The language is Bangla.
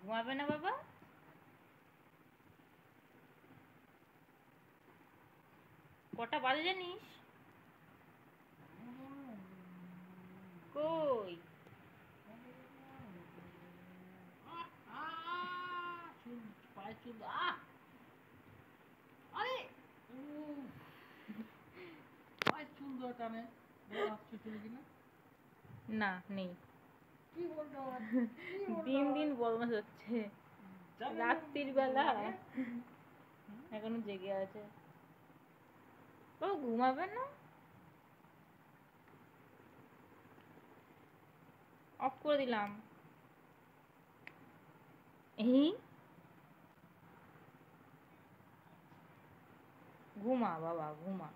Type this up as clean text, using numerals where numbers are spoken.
ঘুমাবে না বাবা? কটা বাজে জানিস? কই? না নেই। দিন দিন বদমাশ হচ্ছে। রাত্রির বেলা এখনো জেগে আছে। ও ঘুমাবে না? অফ করে দিলাম। এই ঘুমা বাবা ঘুমা।